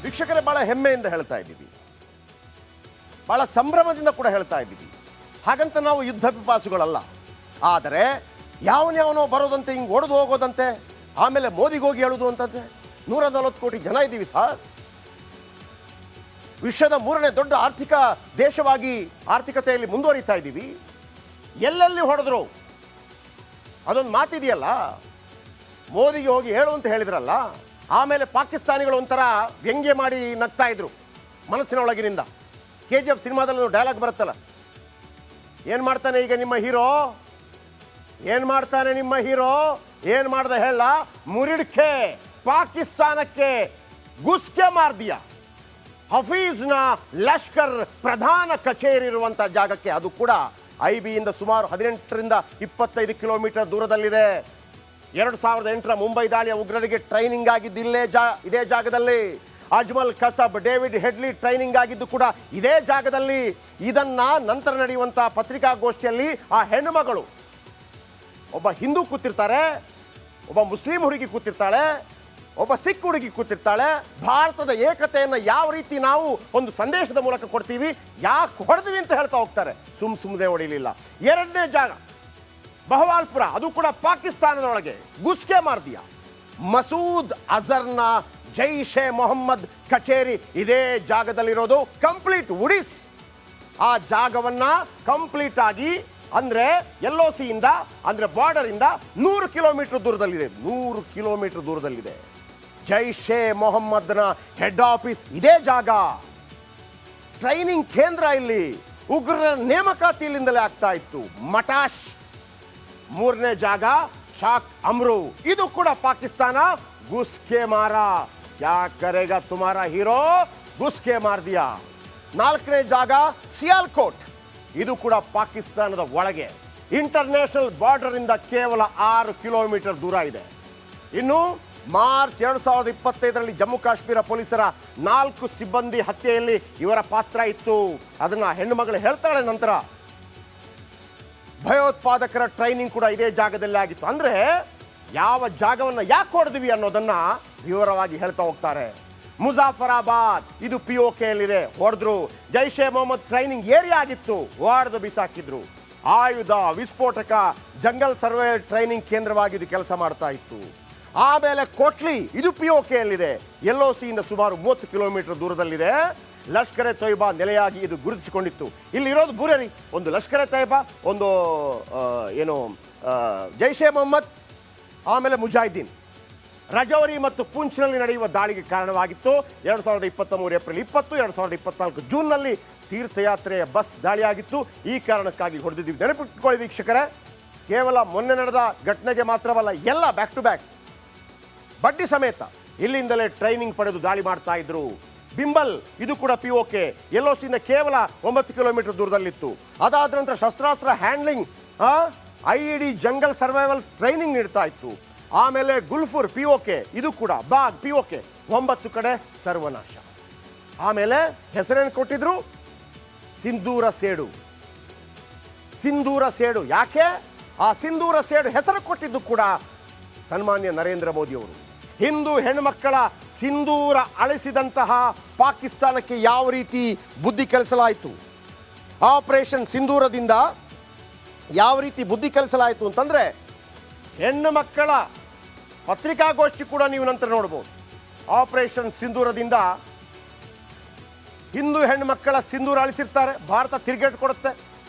ವೀಕ್ಷಕರೇ, ಭಾಳ ಹೆಮ್ಮೆಯಿಂದ ಹೇಳ್ತಾ ಇದ್ದೀವಿ, ಭಾಳ ಸಂಭ್ರಮದಿಂದ ಕೂಡ ಹೇಳ್ತಾ ಇದ್ದೀವಿ. ಹಾಗಂತ ನಾವು ಯುದ್ಧ ಪಿಪಾಸುಗಳಲ್ಲ. ಆದರೆ ಯಾವನೋ ಬರೋದಂತೆ, ಹಿಂಗೆ ಒಡೆದು ಹೋಗೋದಂತೆ, ಆಮೇಲೆ ಮೋದಿಗೆ ಹೋಗಿ ಹೇಳೋದು ಅಂತಂತೆ. 140 ಕೋಟಿ ಜನ ಇದ್ದೀವಿ ಸರ್. ವಿಶ್ವದ 3ನೇ ದೊಡ್ಡ ಆರ್ಥಿಕ ದೇಶವಾಗಿ ಆರ್ಥಿಕತೆಯಲ್ಲಿ ಮುಂದುವರಿತಾ ಇದ್ದೀವಿ. ಎಲ್ಲೆಲ್ಲಿ ಹೊಡೆದ್ರು ಅದೊಂದು ಮಾತಿದೆಯಲ್ಲ, ಮೋದಿಗೆ ಹೋಗಿ ಹೇಳು ಅಂತ ಹೇಳಿದ್ರಲ್ಲ. ಆಮೇಲೆ ಪಾಕಿಸ್ತಾನಿಗಳು ಒಂಥರ ವ್ಯಂಗ್ಯ ಮಾಡಿ ನಗ್ತಾ ಇದ್ರು ಮನಸ್ಸಿನ ಒಳಗಿನಿಂದ. KGF ಸಿನಿಮಾದಲ್ಲಿ ಡೈಲಾಗ್ ಬರುತ್ತಲ್ಲ, ಏನು ಮಾಡ್ತಾನೆ ಈಗ ನಿಮ್ಮ ಹೀರೋ, ಏನು ಮಾಡ್ತಾನೆ ನಿಮ್ಮ ಹೀರೋ, ಏನು ಮಾಡ್ದೆ ಹೇಳ, ಮುರಿಡ್ಕೆ ಪಾಕಿಸ್ತಾನಕ್ಕೆ ಗುಸ್ಕೆ ಮಾರ್ದಿಯ. ಹಫೀಜ್ನ ಲಷ್ಕರ್ ಪ್ರಧಾನ ಕಚೇರಿ ಇರುವಂಥ ಜಾಗಕ್ಕೆ, ಅದು ಕೂಡ IBಯಿಂದ ಸುಮಾರು 18ರಿಂದ 25 ಕಿಲೋಮೀಟರ್ ದೂರದಲ್ಲಿದೆ. 2008ರ ಮುಂಬೈ ದಾಳಿಯ ಉಗ್ರರಿಗೆ ಟ್ರೈನಿಂಗ್ ಆಗಿದ್ದು ಇದೇ ಜಾಗದಲ್ಲಿ. ಅಜ್ಮಲ್ ಕಸಬ್, ಡೇವಿಡ್ ಹೆಡ್ಲಿ ಟ್ರೈನಿಂಗ್ ಆಗಿದ್ದು ಕೂಡ ಇದೇ ಜಾಗದಲ್ಲಿ. ಇದನ್ನ ನಂತರ ನಡೆಯುವಂಥ ಪತ್ರಿಕಾಗೋಷ್ಠಿಯಲ್ಲಿ ಆ ಹೆಣ್ಣುಮಗಳು, ಒಬ್ಬ ಹಿಂದೂ ಕೂತಿರ್ತಾರೆ, ಒಬ್ಬ ಮುಸ್ಲಿಂ ಹುಡುಗಿ ಕೂತಿರ್ತಾಳೆ, ಒಬ್ಬ ಸಿಖ್ ಹುಡುಗಿ ಕೂತಿರ್ತಾಳೆ. ಭಾರತದ ಏಕತೆಯನ್ನು ಯಾವ ರೀತಿ ನಾವು ಒಂದು ಸಂದೇಶದ ಮೂಲಕ ಕೊಡ್ತೀವಿ, ಯಾಕೆ ಹೊಡೆದ್ವಿ ಅಂತ ಹೇಳ್ತಾ ಹೋಗ್ತಾರೆ. ಸುಮ್ಮನೆ ಹೊಡಿಲಿಲ್ಲ. 2ನೇ ಜಾಗ ಬಹವಾಲ್ಪುರ, ಅದು ಕೂಡ ಪಾಕಿಸ್ತಾನದೊಳಗೆ ಗುಸ್ಕೆ ಮಾರ್ದಿಯ. ಮಸೂದ್ ಅಜರ್ನ ಜೈಷೆ ಮೊಹಮ್ಮದ್ ಕಚೇರಿ ಇದೇ ಜಾಗದಲ್ಲಿರೋದು. ಕಂಪ್ಲೀಟ್ ಉಡಿಸ್ ಆ ಜಾಗವನ್ನ ಕಂಪ್ಲೀಟ್ ಆಗಿ, ಅಂದ್ರೆ LOCಯಿಂದ, ಅಂದ್ರೆ ಬಾರ್ಡರ್ ಇಂದ 100 ಕಿಲೋಮೀಟರ್ ದೂರದಲ್ಲಿದೆ. 100 ಕಿಲೋಮೀಟರ್ ದೂರದಲ್ಲಿದೆ ಜೈಷೆ ಮೊಹಮ್ಮದ್ನ ಹೆಡ್ ಆಫೀಸ್. ಇದೇ ಜಾಗ, ಟ್ರೈನಿಂಗ್ ಕೇಂದ್ರ. ಇಲ್ಲಿ ಉಗ್ರರ ನೇಮಕಾತಿ ಇಲ್ಲಿಂದಲೇ ಆಗ್ತಾ ಇತ್ತು. ಮಟಾಶ್ 3ನೇ ಜಾಗ ಶಾಕ್ ಅಮ್ರು, ಇದು ಕೂಡ ಪಾಕಿಸ್ತಾನ. ಗುಸ್ಕೆ ಮಾರ, ಕ್ಯಾ ಕರೆಗಾ ತುಮಾರಾ ಹೀರೋ, ಗುಸ್ಕೆ ಮಾರ್ ದಿಯಾ. 4ನೇ ಜಾಗ ಸಿಯಾಲ್ಕೋಟ್, ಇದು ಕೂಡ ಪಾಕಿಸ್ತಾನದ ಒಳಗೆ, ಇಂಟರ್ನ್ಯಾಷನಲ್ ಬಾರ್ಡರ್ ಇಂದ ಕೇವಲ 6 ಕಿಲೋಮೀಟರ್ ದೂರ ಇದೆ. ಇನ್ನು ಮಾರ್ಚ್ 2025ರಲ್ಲಿ ಜಮ್ಮು ಕಾಶ್ಮೀರ ಪೊಲೀಸರ 4 ಸಿಬ್ಬಂದಿ ಹತ್ಯೆಯಲ್ಲಿ ಇವರ ಪಾತ್ರ ಇತ್ತು. ಅದನ್ನ ಹೆಣ್ಣುಮಗಳು ಹೇಳ್ತಾಳೆ ನಂತರ. ಭಯೋತ್ಪಾದಕರ ಟ್ರೈನಿಂಗ್ ಕೂಡ ಇದೇ ಜಾಗದಲ್ಲಿ ಆಗಿತ್ತು. ಅಂದ್ರೆ ಯಾವ ಜಾಗವನ್ನು ಯಾಕೆ ಹೊಡೆದ್ವಿ ಅನ್ನೋದನ್ನ ವಿವರವಾಗಿ ಹೇಳ್ತಾ ಹೋಗ್ತಾರೆ. ಮುಜಾಫರಾಬಾದ್, ಇದು POKಯಲ್ಲಿದೆ, ಹೊಡೆದ್ರು. ಜೈಷೆ ಮೊಹಮ್ಮದ್ ಟ್ರೈನಿಂಗ್ ಏರಿಯಾ ಆಗಿತ್ತು, ಹೊಡೆದು ಬಿಸಾಕಿದ್ರು. ಆಯುಧ, ವಿಸ್ಫೋಟಕ, ಜಂಗಲ್ ಸರ್ವೆ ಟ್ರೈನಿಂಗ್ ಕೇಂದ್ರವಾಗಿ ಇದು ಕೆಲಸ ಮಾಡ್ತಾ ಇತ್ತು. ಆಮೇಲೆ ಕೋಟ್ಲಿ, ಇದು POKಯಲ್ಲಿದೆ, LOCಯಿಂದ ಸುಮಾರು 30 ಕಿಲೋಮೀಟರ್ ದೂರದಲ್ಲಿದೆ. ಲಷ್ಕರ್ ಎ ತೊಯ್ಬಾ ನೆಲೆಯಾಗಿ ಇದು ಗುರುತಿಸಿಕೊಂಡಿತ್ತು. ಇಲ್ಲಿರೋದು ಬುರೇರಿ, ಒಂದು ಲಷ್ಕರ್ ಎ ತೊಯ್ಬಾ, ಒಂದು ಜೈಷೆ ಮೊಹಮ್ಮದ್, ಆಮೇಲೆ ಮುಜಾಹಿದ್ದೀನ್. ರಜೌರಿ ಮತ್ತು ಪೂಂಚ್ನಲ್ಲಿ ನಡೆಯುವ ದಾಳಿಗೆ ಕಾರಣವಾಗಿತ್ತು. 2023 ಏಪ್ರಿಲ್ 20, 2024 ಜೂನ್ನಲ್ಲಿ ತೀರ್ಥಯಾತ್ರೆಯ ಬಸ್ ದಾಳಿಯಾಗಿತ್ತು. ಈ ಕಾರಣಕ್ಕಾಗಿ ಹೊಡೆದಿದ್ದೀವಿ. ನೆನಪಿಟ್ಕೊಳ್ಳಿ ವೀಕ್ಷಕರೇ, ಕೇವಲ ಮೊನ್ನೆ ನಡೆದ ಘಟನೆಗೆ ಮಾತ್ರವಲ್ಲ, ಎಲ್ಲ ಬ್ಯಾಕ್ ಟು ಬ್ಯಾಕ್ ಬಡ್ಡಿ ಸಮೇತ ಇಲ್ಲಿಂದಲೇ ಟ್ರೈನಿಂಗ್ ಪಡೆದು ದಾಳಿ ಮಾಡ್ತಾ ಇದ್ರು. ಬಿಂಬಲ್, ಇದು ಕೂಡ POK, LOCಯಿಂದ ಕೇವಲ 9 ಕಿಲೋಮೀಟರ್ ದೂರದಲ್ಲಿತ್ತು. ಅದಾದ ನಂತರ ಶಸ್ತ್ರಾಸ್ತ್ರ handling, IED jungle survival training ನೀಡ್ತಾ ಇತ್ತು. ಆಮೇಲೆ ಗುಲ್ಫುರ್ POK, ಇದು ಕೂಡ ಬಾಗ್ POK, 9 ಕಡೆ ಸರ್ವನಾಶ. ಆಮೇಲೆ ಹೆಸರೇನು ಕೊಟ್ಟಿದ್ರು, ಸಿಂಧೂರ ಸೇಡು. ಸಿಂಧೂರ ಸೇಡು ಯಾಕೆ? ಆ ಸಿಂಧೂರ ಸೇಡು ಹೆಸರು ಕೊಟ್ಟಿದ್ದು ಕೂಡ ಸನ್ಮಾನ್ಯ ನರೇಂದ್ರ ಮೋದಿ ಅವರು. ಹಿಂದೂ ಹೆಣ್ಣುಮಕ್ಕಳ ಸಿಂಧೂರ ಅಳಿಸಿದಂತಹ ಪಾಕಿಸ್ತಾನಕ್ಕೆ ಯಾವ ರೀತಿ ಬುದ್ಧಿ ಕಲಿಸಲಾಯಿತು, ಆಪರೇಷನ್ ಸಿಂಧೂರದಿಂದ ಯಾವ ರೀತಿ ಬುದ್ಧಿ ಕಲಿಸಲಾಯಿತು ಅಂತಂದರೆ, ಹೆಣ್ಣು ಮಕ್ಕಳ ಪತ್ರಿಕಾಗೋಷ್ಠಿ ಕೂಡ ನೀವು ನಂತರ ನೋಡ್ಬೋದು. ಆಪರೇಷನ್ ಸಿಂಧೂರದಿಂದ ಹಿಂದೂ ಹೆಣ್ಣು ಮಕ್ಕಳ ಸಿಂಧೂರ ಅಳಿಸಿರ್ತಾರೆ, ಭಾರತ ತಿರುಗೇಟು ಕೊಡುತ್ತೆ.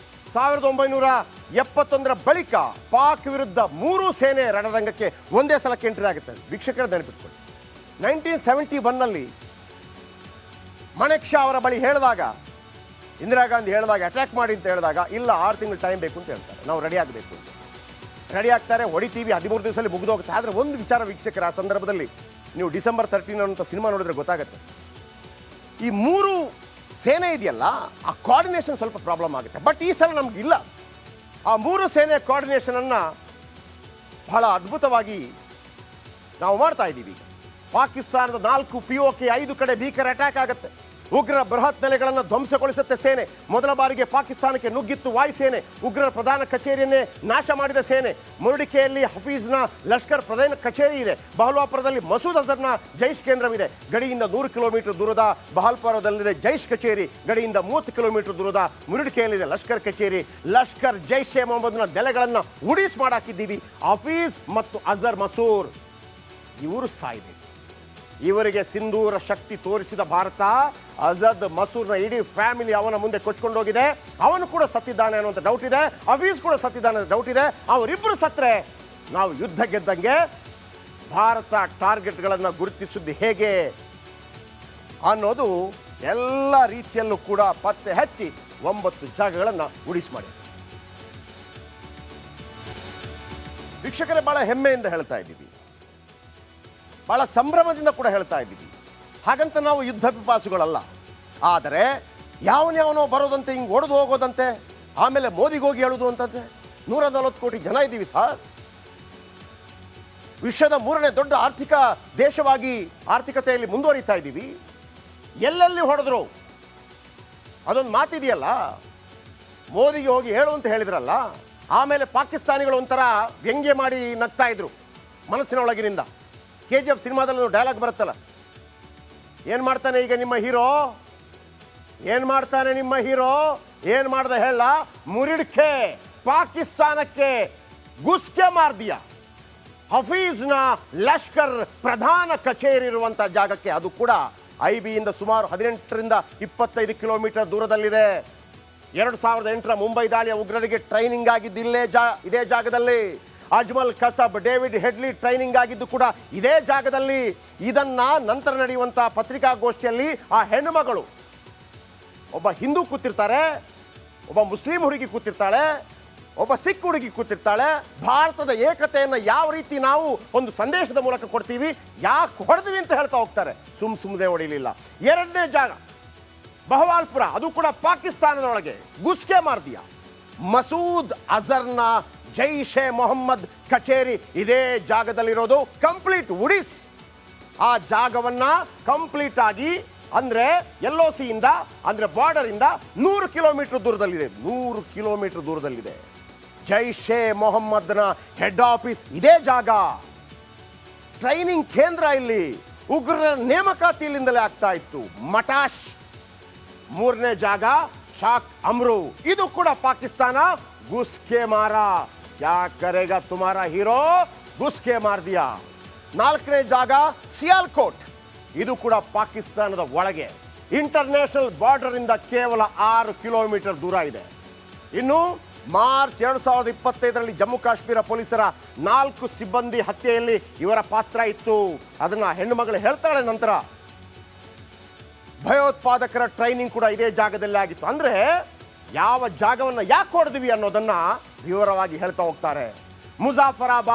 1971ರ ಬಳಿಕ ಪಾಕ್ ವಿರುದ್ಧ 3 ಸೇನೆ ರಣರಂಗಕ್ಕೆ ಒಂದೇ ಸಲಕ್ಕೆ ಎಂಟ್ರಿ ಆಗುತ್ತೆ. ವೀಕ್ಷಕರ ನೆನಪಿಟ್ಕೊಳ್ಳಿ, 1971ನಲ್ಲಿ ಮಣೆಕ್ ಶಾ ಅವರ ಬಳಿ ಹೇಳಿದಾಗ, ಇಂದಿರಾ ಗಾಂಧಿ ಹೇಳಿದಾಗ, ಅಟ್ಯಾಕ್ ಮಾಡಿ ಅಂತ ಹೇಳಿದಾಗ, ಇಲ್ಲ 6 ತಿಂಗಳು ಟೈಮ್ ಬೇಕು ಅಂತ ಹೇಳ್ತಾರೆ, ನಾವು ರೆಡಿ ಆಗಬೇಕು ಅಂತ. ರೆಡಿ ಆಗ್ತಾರೆ, ಹೊಡಿತೀವಿ, 13 ದಿವಸದಲ್ಲಿ ಮುಗಿದೋಗುತ್ತೆ. ಆದರೆ ಒಂದು ವಿಚಾರ ವೀಕ್ಷಕರ, ಆ ಸಂದರ್ಭದಲ್ಲಿ ನೀವು ಡಿಸೆಂಬರ್ 13 ಅಂತ ಸಿನಿಮಾ ನೋಡಿದ್ರೆ ಗೊತ್ತಾಗುತ್ತೆ, ಈ 3 ಸೇನೆ ಇದೆಯಲ್ಲ, ಆ ಕೋಆರ್ಡಿನೇಷನ್ ಸ್ವಲ್ಪ ಪ್ರಾಬ್ಲಮ್ ಆಗುತ್ತೆ. ಬಟ್ ಈ ಸಲ ನಮಗಿಲ್ಲ. ಆ 3 ಸೇನೆಯ ಕೋಆರ್ಡಿನೇಷನನ್ನು ಬಹಳ ಅದ್ಭುತವಾಗಿ ನಾವು ಮಾಡ್ತಾ ಇದ್ದೀವಿ. ಈಗ ಪಾಕಿಸ್ತಾನದ 4 POK 5 ಕಡೆ ಭೀಕರ ಅಟ್ಯಾಕ್ ಆಗುತ್ತೆ. ಉಗ್ರರ ಬೃಹತ್ ನೆಲೆಗಳನ್ನು ಧ್ವಂಸಗೊಳಿಸುತ್ತೆ ಸೇನೆ. ಮೊದಲ ಬಾರಿಗೆ ಪಾಕಿಸ್ತಾನಕ್ಕೆ ನುಗ್ಗಿತ್ತು ವಾಯುಸೇನೆ. ಉಗ್ರರ ಪ್ರಧಾನ ಕಚೇರಿಯನ್ನೇ ನಾಶ ಮಾಡಿದ ಸೇನೆ. ಮುರುಡಿಕೆಯಲ್ಲಿ ಹಫೀಜ್ನ ಲಷ್ಕರ್ ಪ್ರಧಾನ ಕಚೇರಿ ಇದೆ. ಬಹಲ್ವಾಪುರದಲ್ಲಿ ಮಸೂದ್ ಅಜರ್ನ ಜೈಷ್ ಕೇಂದ್ರವಿದೆ. ಗಡಿಯಿಂದ 100 ಕಿಲೋಮೀಟರ್ ದೂರದ ಬಹಲ್ಪುರದಲ್ಲಿದೆ ಜೈಷ್ ಕಚೇರಿ. ಗಡಿಯಿಂದ 30 ಕಿಲೋಮೀಟರ್ ದೂರದ ಮುರುಡಿಕೆಯಲ್ಲಿದೆ ಲಷ್ಕರ್ ಕಚೇರಿ. ಲಷ್ಕರ್ ಜೈಷ್ ಎ ಮೊಹಮ್ಮದ್ನ ನೆಲೆಗಳನ್ನು ಉಡಿಸ್ ಮಾಡಾಕಿದ್ದೀವಿ. ಹಫೀಜ್ ಮತ್ತು ಅಜರ್ ಮಸೂರ್ ಇವರು ಸಾಯ್ಬೇಕು. ಇವರಿಗೆ ಸಿಂಧೂರ ಶಕ್ತಿ ತೋರಿಸಿದ ಭಾರತ ಅಜದ್ ಮಸೂರ್ನ ಇಡೀ ಫ್ಯಾಮಿಲಿ ಅವನ ಮುಂದೆ ಕೊಚ್ಕೊಂಡೋಗಿದೆ. ಅವನು ಕೂಡ ಸತ್ತಿದ್ದಾನೆ ಅನ್ನುವಂಥ ಡೌಟ್ ಇದೆ. ಹಫೀಜ್ ಕೂಡ ಸತ್ತಿದ್ದಾನೆ ಅಂತ ಡೌಟ್ ಇದೆ. ಅವರಿಬ್ಬರು ಸತ್ತರೆ ನಾವು ಯುದ್ಧ ಗೆದ್ದಂಗೆ. ಭಾರತ ಟಾರ್ಗೆಟ್ಗಳನ್ನು ಗುರುತಿಸಿದ್ದು ಹೇಗೆ ಅನ್ನೋದು ಎಲ್ಲ ರೀತಿಯಲ್ಲೂ ಕೂಡ ಪತ್ತೆ ಹಚ್ಚಿ 9 ಜಾಗಗಳನ್ನು ಉಳಿಸಿ ಮಾಡಿ. ವೀಕ್ಷಕರೇ, ಬಹಳ ಹೆಮ್ಮೆಯಿಂದ ಹೇಳ್ತಾ ಇದ್ದೀವಿ, ಬಹಳ ಸಂಭ್ರಮದಿಂದ ಕೂಡ ಹೇಳ್ತಾ ಇದ್ದೀವಿ. ಹಾಗಂತ ನಾವು ಯುದ್ಧ ಪಿಪಾಸುಗಳಲ್ಲ. ಆದರೆ ಯಾವನ್ಯಾವನೋ ಬರೋದಂತೆ, ಹಿಂಗೆ ಒಡೆದು ಹೋಗೋದಂತೆ, ಆಮೇಲೆ ಮೋದಿಗೆ ಹೋಗಿ ಹೇಳೋದು ಅಂತಂತೆ. 140 ಕೋಟಿ ಜನ ಇದ್ದೀವಿ ಸರ್. ವಿಶ್ವದ 3ನೇ ದೊಡ್ಡ ಆರ್ಥಿಕ ದೇಶವಾಗಿ ಆರ್ಥಿಕತೆಯಲ್ಲಿ ಮುಂದುವರಿತಾ ಇದ್ದೀವಿ. ಎಲ್ಲೆಲ್ಲಿ ಹೊಡೆದ್ರು ಅದೊಂದು ಮಾತಿದೆಯಲ್ಲ, ಮೋದಿಗೆ ಹೋಗಿ ಹೇಳು ಅಂತ ಹೇಳಿದ್ರಲ್ಲ. ಆಮೇಲೆ ಪಾಕಿಸ್ತಾನಿಗಳು ಒಂಥರ ವ್ಯಂಗ್ಯ ಮಾಡಿ ನಗ್ತಾ ಇದ್ರು ಮನಸ್ಸಿನೊಳಗಿನಿಂದ. KGF ಸಿನಿಮಾದಲ್ಲಿ ಡೈಲಾಗ್ ಬರುತ್ತಲ್ಲ, ಏನು ಮಾಡ್ತಾನೆ ಈಗ ನಿಮ್ಮ ಹೀರೋ, ಏನು ಮಾಡ್ತಾನೆ ನಿಮ್ಮ ಹೀರೋ, ಏನು ಮಾಡ್ದ ಹೇಳ, ಮುರಿಡ್ಕೆ ಪಾಕಿಸ್ತಾನಕ್ಕೆ ಗುಸ್ಕೆ ಮಾರ್ದಿಯ. ಹಫೀಜ್ನ ಲಷ್ಕರ್ ಪ್ರಧಾನ ಕಚೇರಿ ಇರುವಂಥ ಜಾಗಕ್ಕೆ, ಅದು ಕೂಡ IBಯಿಂದ ಸುಮಾರು 18ರಿಂದ 25 ಕಿಲೋಮೀಟರ್ ದೂರದಲ್ಲಿದೆ. 2008ರ ಮುಂಬೈ ದಾಳಿಯ ಉಗ್ರರಿಗೆ ಟ್ರೈನಿಂಗ್ ಆಗಿದ್ದು ಇದೇ ಜಾಗದಲ್ಲಿ. ಅಜ್ಮಲ್ ಕಸಬ್, ಡೇವಿಡ್ ಹೆಡ್ಲಿ ಟ್ರೈನಿಂಗ್ ಆಗಿದ್ದು ಕೂಡ ಇದೇ ಜಾಗದಲ್ಲಿ. ಇದನ್ನ ನಂತರ ನಡೆಯುವಂಥ ಪತ್ರಿಕಾಗೋಷ್ಠಿಯಲ್ಲಿ ಆ ಹೆಣ್ಣುಮಗಳು, ಒಬ್ಬ ಹಿಂದೂ ಕೂತಿರ್ತಾರೆ, ಒಬ್ಬ ಮುಸ್ಲಿಂ ಹುಡುಗಿ ಕೂತಿರ್ತಾಳೆ, ಒಬ್ಬ ಸಿಖ್ ಹುಡುಗಿ ಕೂತಿರ್ತಾಳೆ. ಭಾರತದ ಏಕತೆಯನ್ನು ಯಾವ ರೀತಿ ನಾವು ಒಂದು ಸಂದೇಶದ ಮೂಲಕ ಕೊಡ್ತೀವಿ, ಯಾಕೆ ಹೊಡೆದ್ವಿ ಅಂತ ಹೇಳ್ತಾ ಹೋಗ್ತಾರೆ. ಸುಮ್ಮನೆ ಹೊಡಿಲಿಲ್ಲ. 2ನೇ ಜಾಗ ಬಹವಾಲ್ಪುರ, ಅದು ಕೂಡ ಪಾಕಿಸ್ತಾನದೊಳಗೆ ಗುಸ್ಕೆ ಮಾರ್ದಿಯ. ಮಸೂದ್ ಅಜರ್ನ ಜೈಷ್ ಎ ಮೊಹಮ್ಮದ್ ಕಚೇರಿ ಇದೇ ಜಾಗದಲ್ಲಿರೋದು. ಕಂಪ್ಲೀಟ್ ಉಡಿಸ್. ಆ ಜಾಗವನ್ನ ಕಂಪ್ಲೀಟ್ ಆಗಿ ಅಂದ್ರೆ LOC ಇಂದ, ಅಂದ್ರೆ ಬಾರ್ಡರ್ ಇಂದ 100 ಕಿಲೋಮೀಟರ್ ದೂರದಲ್ಲಿದೆ. 100 ಕಿಲೋಮೀಟರ್ ದೂರದಲ್ಲಿದೆ ಜೈಷ್ ಎ ಮೊಹಮ್ಮದ್ನ ಹೆಡ್ ಆಫೀಸ್. ಇದೇ ಜಾಗ. ಟ್ರೈನಿಂಗ್ ಕೇಂದ್ರ ಇಲ್ಲಿ. ಉಗ್ರರ ನೇಮಕಾತಿ ಇಲ್ಲಿಂದಲೇ ಆಗ್ತಾ ಇತ್ತು. ಮಟಾಶ್. 3ನೇ ಜಾಗ ಶಾಕ್ ಅಮ್ರು, ಇದು ಕೂಡ ಪಾಕಿಸ್ತಾನ. ಗುಸ್ಕೆ ಮಾರ. ಕ್ಯಾ ಕರೆಗಾ ತುಮಾರಾ ಹೀರೋ, ಗುಸ್ಕೆ ಮಾರ್ ದಿಯಾ. 4ನೇ ಜಾಗ ಸಿಯಾಲ್ಕೋಟ್, ಇದು ಕೂಡ ಪಾಕಿಸ್ತಾನದ ಒಳಗೆ. ಇಂಟರ್ನ್ಯಾಷನಲ್ ಬಾರ್ಡರ್ ಇಂದ ಕೇವಲ 6 ಕಿಲೋಮೀಟರ್ ದೂರ ಇದೆ. ಇನ್ನು ಮಾರ್ಚ್ 2025ರಲ್ಲಿ ಜಮ್ಮು ಕಾಶ್ಮೀರ ಪೊಲೀಸರ 4 ಸಿಬ್ಬಂದಿ ಹತ್ಯೆಯಲ್ಲಿ ಇವರ ಪಾತ್ರ ಇತ್ತು. ಅದನ್ನ ಹೆಣ್ಣುಮಗಳು ಹೇಳ್ತಾಳೆ ನಂತರ. ಭಯೋತ್ಪಾದಕರ ಟ್ರೈನಿಂಗ್ ಕೂಡ ಇದೇ ಜಾಗದಲ್ಲಿ ಆಗಿತ್ತು. ಅಂದ್ರೆ ಯಾವ ಜಾಗವನ್ನು ಯಾಕೆ ಹೊಡೆದ್ವಿ ಅನ್ನೋದನ್ನ ವಿವರವಾಗಿ ಹೇಳ್ತಾ ಹೋಗ್ತಾರೆ. ಮುಜಾಫರಾಬಾದ್